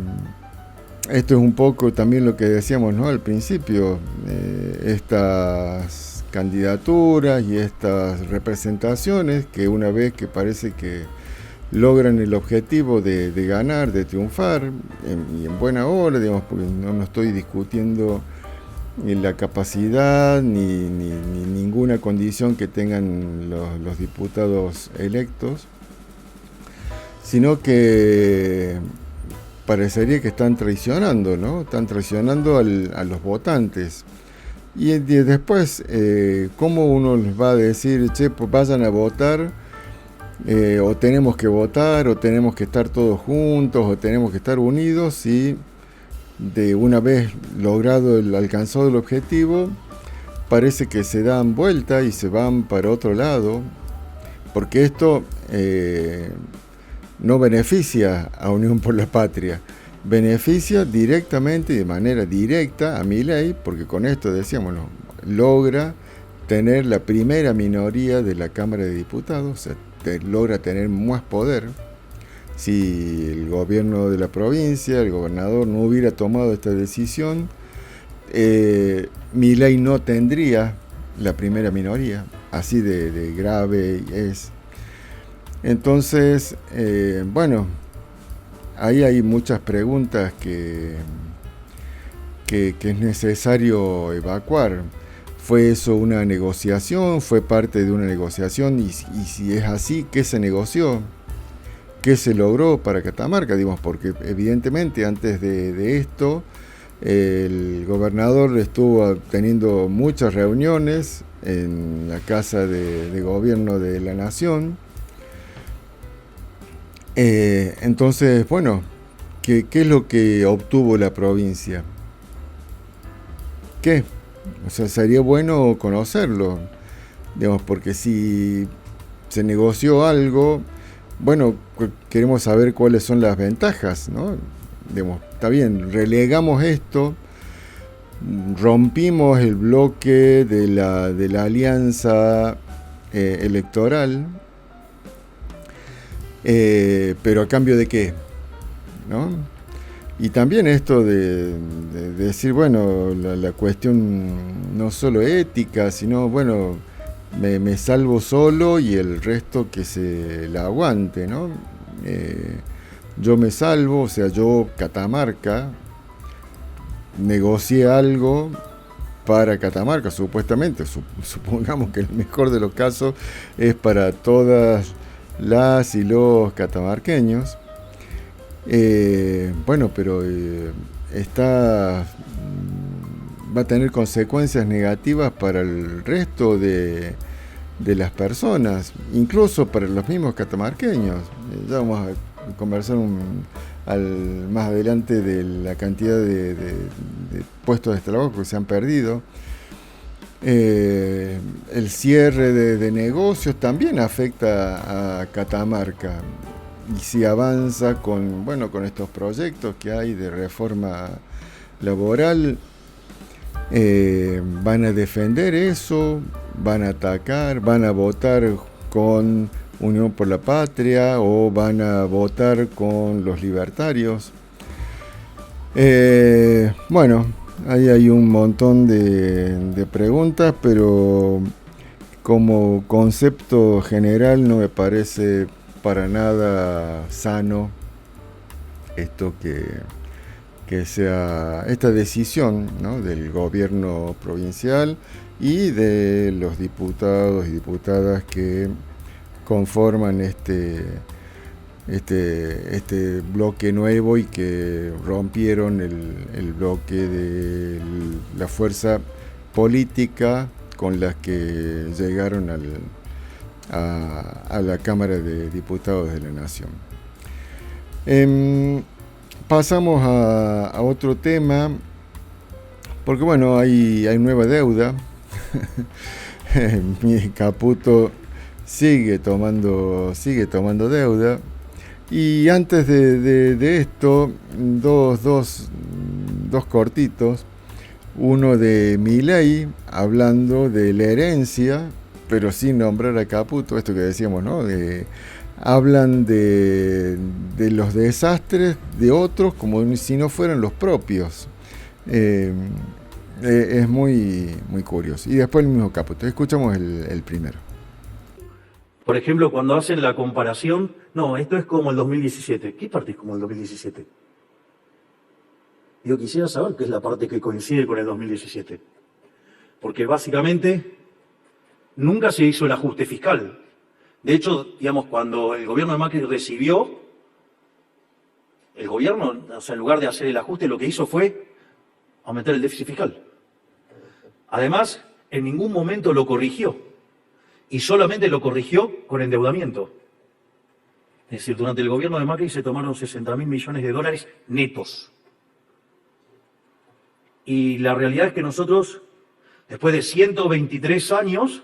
es un poco también lo que decíamos, ¿no?, al principio, estas candidaturas y estas representaciones que una vez que parece que logran el objetivo de ganar, de triunfar, y en buena hora, digamos, porque no estoy discutiendo la capacidad ni ninguna condición que tengan los diputados electos, sino que parecería que están traicionando, ¿no? Están traicionando a los votantes. Y después, ¿cómo uno les va a decir, che, pues vayan a votar, o tenemos que votar, o tenemos que estar todos juntos, o tenemos que estar unidos, si de una vez alcanzado el objetivo, parece que se dan vuelta y se van para otro lado, porque esto no beneficia a Unión por la Patria, beneficia directamente y de manera directa a Milei, porque con esto, decíamos, logra tener la primera minoría de la Cámara de Diputados, o sea, logra tener más poder. Si el gobierno de la provincia, el gobernador, no hubiera tomado esta decisión, Milei no tendría la primera minoría, así de grave es. Entonces, bueno, ahí hay muchas preguntas que es necesario evacuar. ¿Fue eso una negociación? ¿Fue parte de una negociación? Y si es así, ¿qué se negoció? ¿Qué se logró para Catamarca? Digamos, porque evidentemente antes de esto, el gobernador estuvo teniendo muchas reuniones en la Casa de Gobierno de la Nación. Entonces, bueno, ¿qué es lo que obtuvo la provincia? ¿Qué? O sea, sería bueno conocerlo, digamos, porque si se negoció algo, bueno, queremos saber cuáles son las ventajas, ¿no? Digamos, está bien, relegamos esto, rompimos el bloque de la alianza electoral, pero a cambio de qué, ¿no? Y también esto de decir, bueno, la cuestión no solo ética, sino, bueno, me salvo solo y el resto que se la aguante, ¿no? Yo me salvo, o sea, yo, Catamarca, negocié algo para Catamarca, supuestamente, supongamos que el mejor de los casos es para todas las y los catamarqueños. Bueno, pero va a tener consecuencias negativas para el resto de las personas, incluso para los mismos catamarqueños. Ya vamos a conversar más adelante de la cantidad de puestos de trabajo que se han perdido. El cierre de negocios también afecta a Catamarca. Y si avanza con estos proyectos que hay de reforma laboral, van a defender eso, van a atacar, van a votar con Unión por la Patria o van a votar con los libertarios. Bueno, ahí hay un montón de preguntas, pero como concepto general no me parece para nada sano esto que sea esta decisión, ¿no?, del gobierno provincial y de los diputados y diputadas que conforman este bloque nuevo y que rompieron el bloque de la fuerza política con las que llegaron a la Cámara de Diputados de la Nación. Pasamos a otro tema, porque bueno, hay nueva deuda. Caputo sigue tomando deuda. Y antes de esto, dos cortitos. Uno de Milei hablando de la herencia, pero sin nombrar a Caputo, esto que decíamos, ¿no? Hablan de los desastres de otros como si no fueran los propios. Es muy, muy curioso. Y después el mismo Caputo. Escuchamos el primero. Por ejemplo, cuando hacen la comparación, no, esto es como el 2017. ¿Qué parte es como el 2017? Yo quisiera saber qué es la parte que coincide con el 2017. Porque básicamente nunca se hizo el ajuste fiscal. De hecho, digamos, cuando el gobierno de Macri recibió, el gobierno, o sea, en lugar de hacer el ajuste, lo que hizo fue aumentar el déficit fiscal. Además, en ningún momento lo corrigió. Y solamente lo corrigió con endeudamiento. Es decir, durante el gobierno de Macri se tomaron 60.000 millones de dólares netos. Y la realidad es que nosotros, después de 123 años,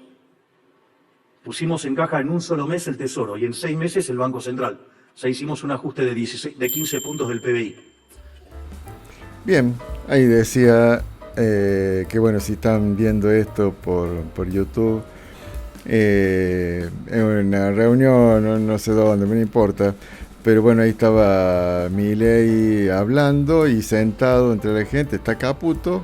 pusimos en caja en un solo mes el Tesoro y en 6 meses el Banco Central. O sea, hicimos un ajuste de 15 puntos del PBI. Bien, ahí decía que bueno, si están viendo esto por YouTube, en una reunión, no sé dónde, no importa, pero bueno, ahí estaba Milei hablando y sentado entre la gente está Caputo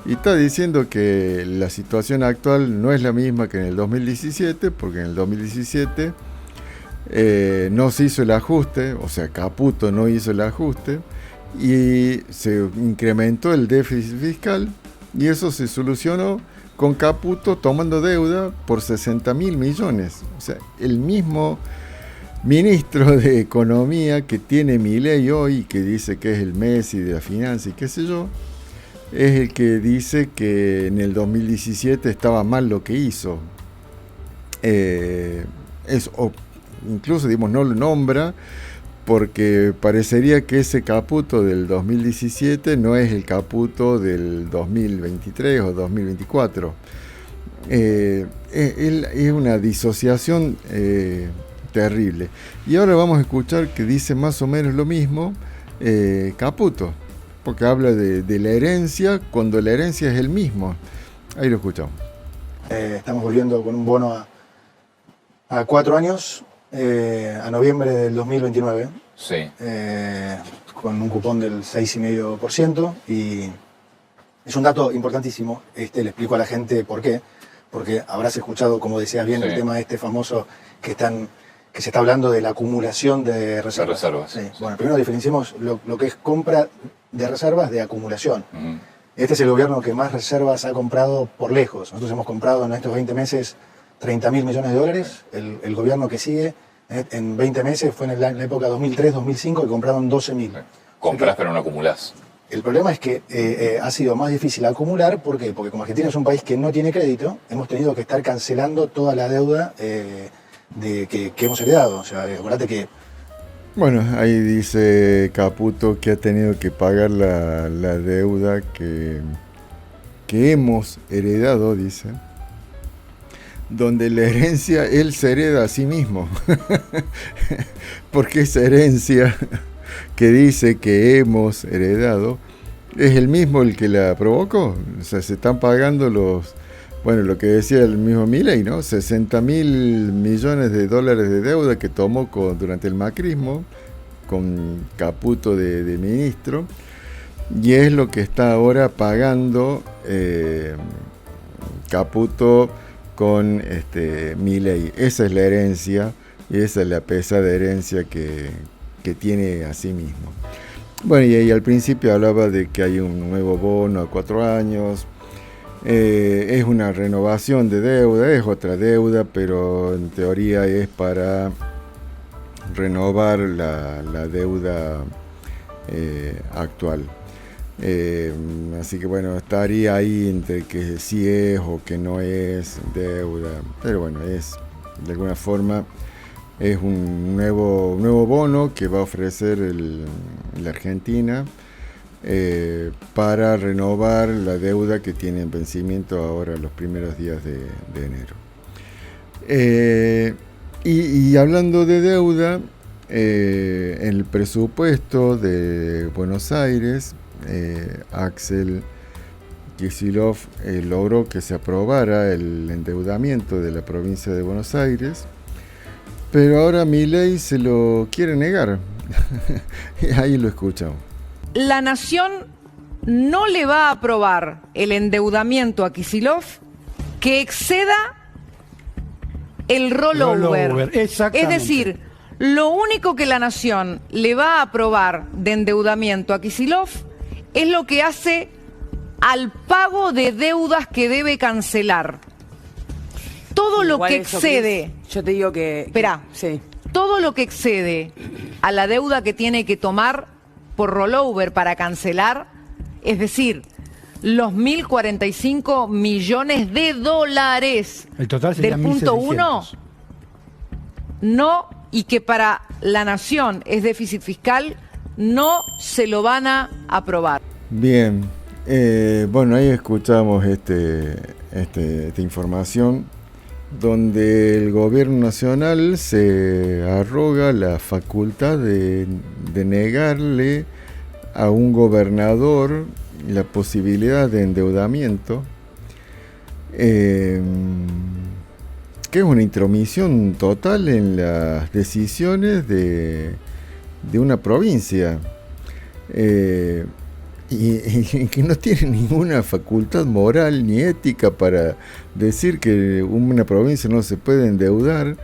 y está diciendo que la situación actual no es la misma que en el 2017, porque en el 2017 no se hizo el ajuste, o sea, Caputo no hizo el ajuste y se incrementó el déficit fiscal y eso se solucionó con Caputo tomando deuda por 60.000 millones. O sea, el mismo ministro de Economía que tiene Milei hoy, que dice que es el Messi de la finanza y qué sé yo, es el que dice que en el 2017 estaba mal lo que hizo. Incluso, digamos, no lo nombra porque parecería que ese Caputo del 2017 no es el Caputo del 2023 o 2024. Es una disociación terrible. Y ahora vamos a escuchar que dice más o menos lo mismo Caputo, porque habla de la herencia cuando la herencia es el mismo. Ahí lo escuchamos. Estamos volviendo con un bono a 4 años, a noviembre del 2029, sí. Con un cupón del 6,5%, y es un dato importantísimo. Le explico a la gente por qué, porque habrás escuchado, como decías bien, el tema famoso que se está hablando de la acumulación de reservas. Sí. Bueno, primero diferenciemos lo que es compra de reservas de acumulación. Este es el gobierno que más reservas ha comprado por lejos. Nosotros hemos comprado en estos 20 meses 30.000 millones de dólares. El gobierno que sigue en 20 meses fue en la época 2003-2005 que compraron 12.000. Comprás pero no acumulás. El problema es que ha sido más difícil acumular. ¿Por qué? Porque como Argentina es un país que no tiene crédito, hemos tenido que estar cancelando toda la deuda que hemos heredado. O sea, acuérdate que... Bueno, ahí dice Caputo que ha tenido que pagar la deuda que hemos heredado, dice, donde la herencia él se hereda a sí mismo. Porque esa herencia que dice que hemos heredado es el mismo el que la provocó. O sea, se están pagando lo que decía el mismo Milei, ¿no? 60.000 millones de dólares de deuda que tomó durante el macrismo con Caputo de ministro, y es lo que está ahora pagando Caputo con Milei. Esa es la herencia y esa es la pesada herencia que tiene a sí mismo. Bueno, y al principio hablaba de que hay un nuevo bono a 4 años. Es una renovación de deuda, es otra deuda, pero en teoría es para renovar la deuda actual. Así que bueno, estaría ahí entre que sí es o que no es deuda, pero bueno, es de alguna forma es un nuevo bono que va a ofrecer la Argentina para renovar la deuda que tiene en vencimiento ahora los primeros días de enero. Y hablando de deuda, el presupuesto de Buenos Aires, Axel Kicillof logró que se aprobara el endeudamiento de la provincia de Buenos Aires, pero ahora Milei se lo quiere negar. Ahí lo escuchamos. La Nación no le va a aprobar el endeudamiento a Kicillof que exceda el rollover. Es decir, lo único que la Nación le va a aprobar de endeudamiento a Kicillof es lo que hace al pago de deudas que debe cancelar. Todo lo que excede... Yo te digo que... Esperá. Sí. Todo lo que excede a la deuda que tiene que tomar por rollover para cancelar, es decir, los 1.045 millones de dólares el total sería del punto 1, 1.700. no, y que para la Nación es déficit fiscal, no se lo van a aprobar. Bien, bueno, ahí escuchamos esta información donde el gobierno nacional se arroga la facultad de negarle a un gobernador la posibilidad de endeudamiento, que es una intromisión total en las decisiones de una provincia, y que no tiene ninguna facultad moral ni ética para decir que una provincia no se puede endeudar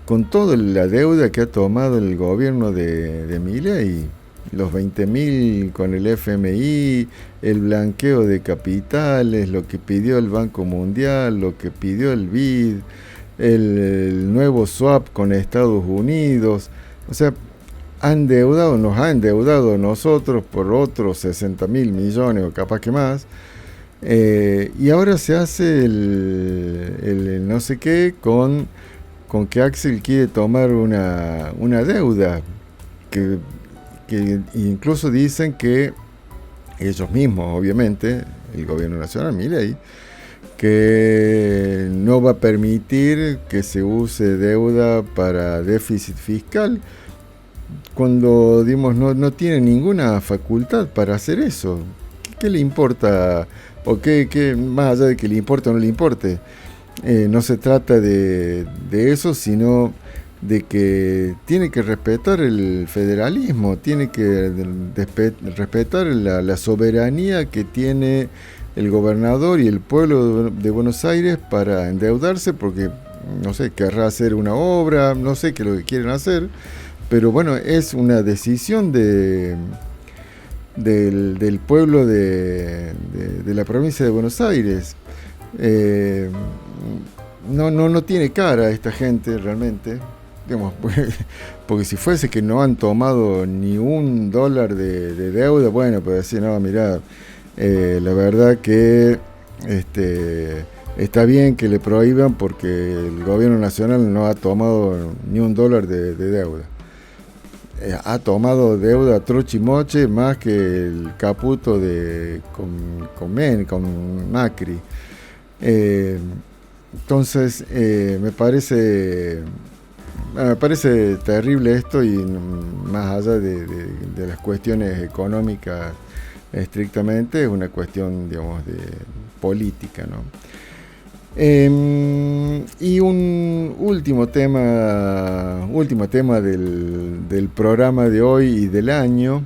con toda la deuda que ha tomado el gobierno de Milei, los 20.000 con el FMI, el blanqueo de capitales, lo que pidió el Banco Mundial, lo que pidió el BID, el nuevo swap con Estados Unidos. O sea, nos ha endeudado nosotros por otros 60.000 millones o capaz que más, y ahora se hace el no sé qué con que Axel quiere tomar una deuda que incluso dicen que ellos mismos, obviamente, el gobierno nacional, Milei, que no va a permitir que se use deuda para déficit fiscal, cuando no tiene ninguna facultad para hacer eso. ¿Qué le importa? ¿O qué más allá de que le importe o no le importe? No se trata de eso, sino de que tiene que respetar el federalismo, tiene que respetar la soberanía que tiene el gobernador y el pueblo de Buenos Aires para endeudarse, porque, no sé, querrá hacer una obra, no sé qué es lo que quieren hacer, pero bueno, es una decisión del pueblo de la provincia de Buenos Aires. No tiene cara esta gente realmente, digamos, porque si fuese que no han tomado ni $1 de deuda, bueno, pues decir, no, mirá, la verdad que está bien que le prohíban porque el gobierno nacional no ha tomado ni $1 de deuda. Ha tomado deuda trochimoche más que el caputo con Macri. Entonces me parece terrible esto, y más allá de las cuestiones económicas estrictamente, es una cuestión, digamos, de política, ¿no? Y un último tema del programa de hoy y del año.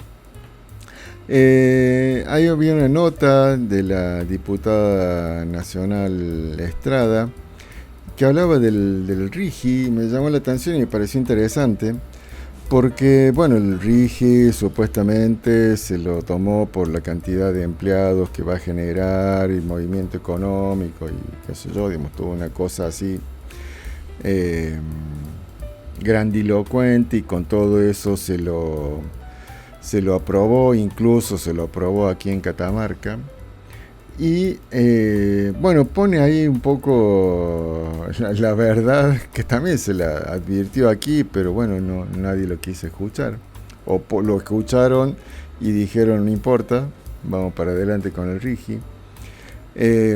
Ahí había una nota de la diputada nacional Estrada que hablaba del RIGI. Me llamó la atención y me pareció interesante porque, bueno, el RIGI supuestamente se lo tomó por la cantidad de empleados que va a generar y movimiento económico y qué sé yo, digamos, tuvo una cosa así grandilocuente, y con todo eso se lo aprobó, incluso se lo aprobó aquí en Catamarca. Y bueno, pone ahí un poco la verdad, que también se la advirtió aquí, pero bueno, nadie lo quiso escuchar. O lo escucharon y dijeron, no importa, vamos para adelante con el RIGI.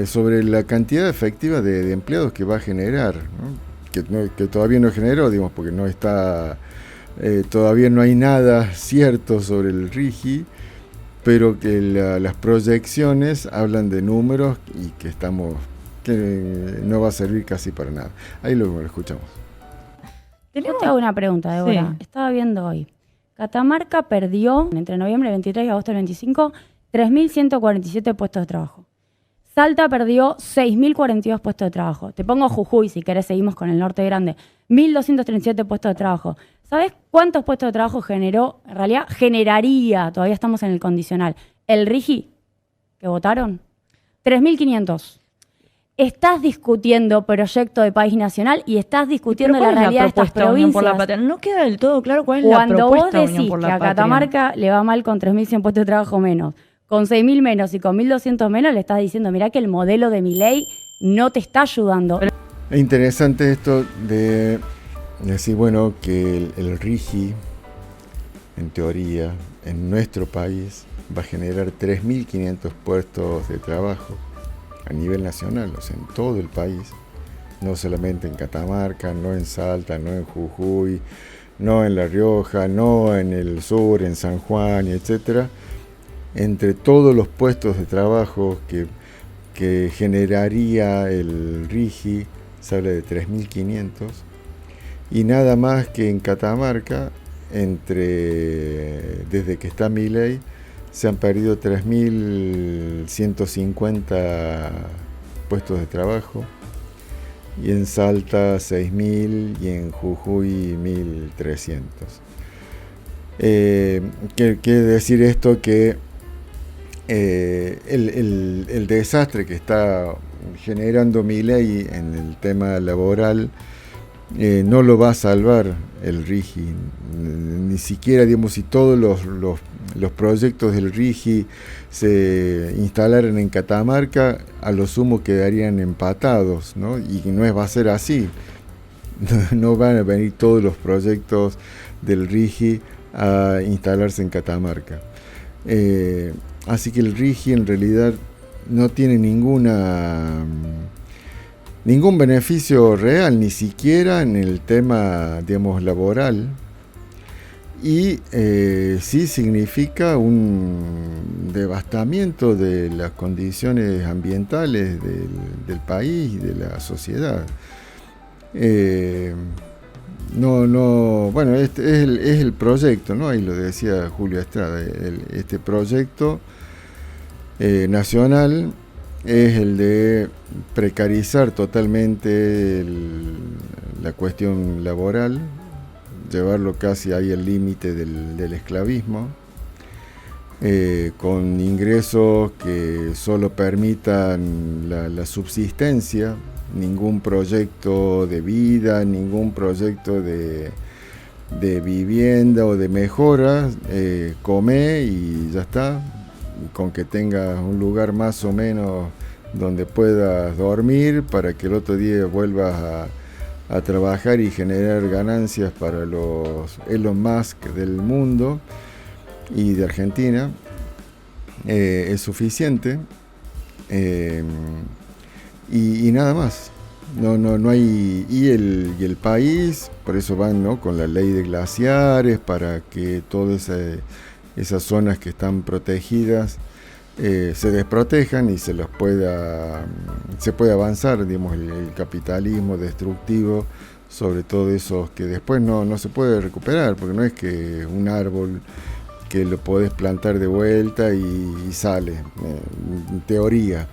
Sobre la cantidad efectiva de empleados que va a generar, ¿no? que todavía no generó, digamos, porque no está, todavía no hay nada cierto sobre el RIGI, pero que las proyecciones hablan de números y que no va a servir casi para nada. Ahí lo escuchamos. Yo te hago una pregunta, Débora. Sí. Estaba viendo hoy. Catamarca perdió entre noviembre 23 y agosto del 25 3.147 puestos de trabajo. Salta perdió 6.042 puestos de trabajo. Te pongo Jujuy, si querés, seguimos con el norte grande. 1.237 puestos de trabajo. ¿Sabés cuántos puestos de trabajo generó? En realidad, generaría, todavía estamos en el condicional, el RIGI que votaron. 3.500. Estás discutiendo proyecto de país nacional y estás discutiendo la realidad de estas provincias. Por la Patria. No queda del todo claro cuál es la propuesta. Cuando vos decís que a Catamarca le va mal con 3.100 puestos de trabajo menos, con 6.000 menos y con 1.200 menos, le estás diciendo, mirá que el modelo de Milei no te está ayudando. Es interesante esto de decir, bueno, que el RIGI, en teoría, en nuestro país, va a generar 3.500 puestos de trabajo a nivel nacional, o sea, en todo el país, no solamente en Catamarca, no en Salta, no en Jujuy, no en La Rioja, no en el sur, en San Juan, etcétera. Entre todos los puestos de trabajo que generaría el RIGI, se habla de 3.500, y nada más que en Catamarca, desde que está Milei, se han perdido 3.150 puestos de trabajo, y en Salta 6.000 y en Jujuy 1.300. Quiere decir esto que el desastre que está generando Milei en el tema laboral no lo va a salvar el RIGI, ni siquiera, digamos, si todos los proyectos del RIGI se instalaran en Catamarca, a lo sumo quedarían empatados, ¿no? Y no va a ser así. No van a venir todos los proyectos del RIGI a instalarse en Catamarca. Así que el RIGI en realidad no tiene ningún beneficio real, ni siquiera en el tema, digamos, laboral, y sí significa un devastamiento de las condiciones ambientales del país y de la sociedad. Bueno, este es el proyecto, ¿no? Ahí lo decía Julio Estrada, este proyecto nacional es el de precarizar totalmente la cuestión laboral, llevarlo casi ahí al límite del esclavismo, con ingresos que solo permitan la subsistencia, ningún proyecto de vida, ningún proyecto de vivienda o de mejora, come y ya está, con que tengas un lugar más o menos donde puedas dormir para que el otro día vuelvas a trabajar y generar ganancias para los Elon Musk del mundo y de Argentina, es suficiente, y nada más. No hay, y el país, por eso van, ¿no?, con la ley de glaciares, para que todas esas zonas que están protegidas se desprotejan y se puede avanzar, digamos, el capitalismo destructivo sobre todo esos que después no se puede recuperar, porque no es que un árbol que lo podés plantar de vuelta y sale, en teoría.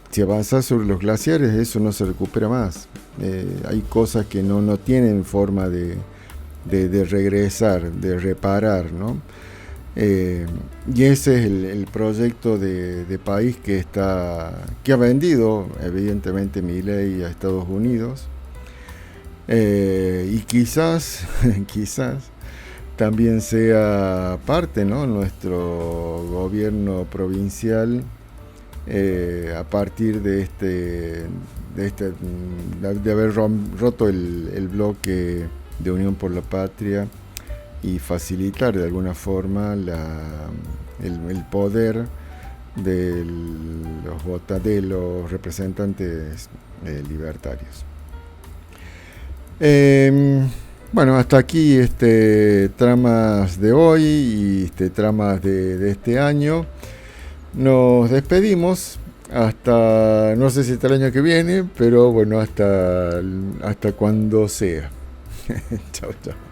Si avanzás sobre los glaciares, eso no se recupera más. Hay cosas que no tienen forma de regresar, de reparar, ¿no? Y ese es el proyecto de país que ha vendido evidentemente Milei a Estados Unidos, y quizás también sea parte, ¿no?, nuestro gobierno provincial, a partir de haber roto el bloque de Unión por la Patria y facilitar de alguna forma el poder de los representantes libertarios. Bueno, hasta aquí tramas de hoy y tramas de este año. Nos despedimos hasta, no sé si hasta el año que viene, pero bueno, hasta cuando sea. Chao, chao.